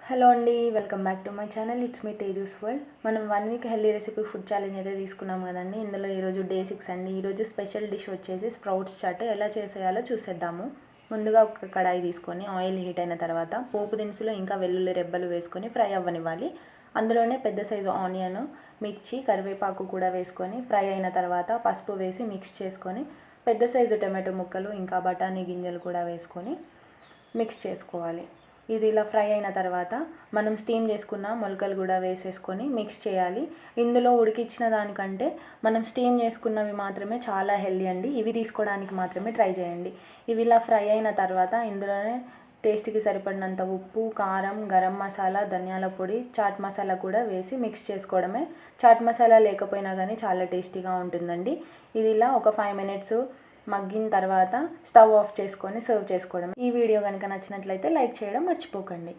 Hello అండి, welcome back to my channel. It's me Teju's world. మనం 1 week healthy recipe food challenge అయితే తీసుకున్నాం కదండి. ఇందులో ఈరోజు డే 6 అండి. ఈరోజు స్పెషల్ డిష్ వచ్చేసి స్ప్రౌట్స్ చాట్. ఎలా చేసేయాలో చూసేద్దాము. ముందుగా ఒక కడాయి తీసుకొని ఆయిల్ హీట్ అయిన తర్వాత పోపు దినుసులు ఇంకా వెల్లుల్లి రెబ్బలు వేసుకొని ఫ్రై అవ్వనివ్వాలి. అందులోనే పెద్ద సైజు ఆనియన్, మిర్చి, కరివేపాకు కూడా వేసుకొని ఫ్రై అయిన తర్వాత పసుపు వేసి మిక్స్ చేసుకొని పెద్ద సైజు టమాటో ముక్కలు ఇంకా బఠానీ గింజలు కూడా వేసుకొని మిక్స్ చేసుకోవాలి. ఇది ఇలా ఫ్రై అయిన తర్వాత మనం స్టీమ్ చేసుకున్న మొలకలు కూడా వేసేసుకొని మిక్స్ చేయాలి. ఇందులో ఉడికించిన దానికంటే మనం స్టీమ్ చేసుకున్నవి మాత్రమే చాలా హెల్దీ అండి. ఇవి తీసుకోవడానికి మాత్రమే ట్రై చేయండి. ఇవి ఇలా ఫ్రై అయిన తర్వాత ఇందులోనే టేస్ట్కి సరిపడినంత ఉప్పు, కారం, గరం మసాలా, ధనియాల పొడి, చాట్ మసాలా కూడా వేసి మిక్స్ చేసుకోవడమే. చాట్ మసాలా లేకపోయినా కానీ చాలా టేస్టీగా ఉంటుందండి. ఇది ఇలా ఒక 5 మినిట్స్ మగ్గిన తర్వాత స్టవ్ ఆఫ్ చేసుకొని సర్వ్ చేసుకోవడం. ఈ వీడియో కనుక నచ్చినట్లయితే లైక్ చేయడం మర్చిపోకండి.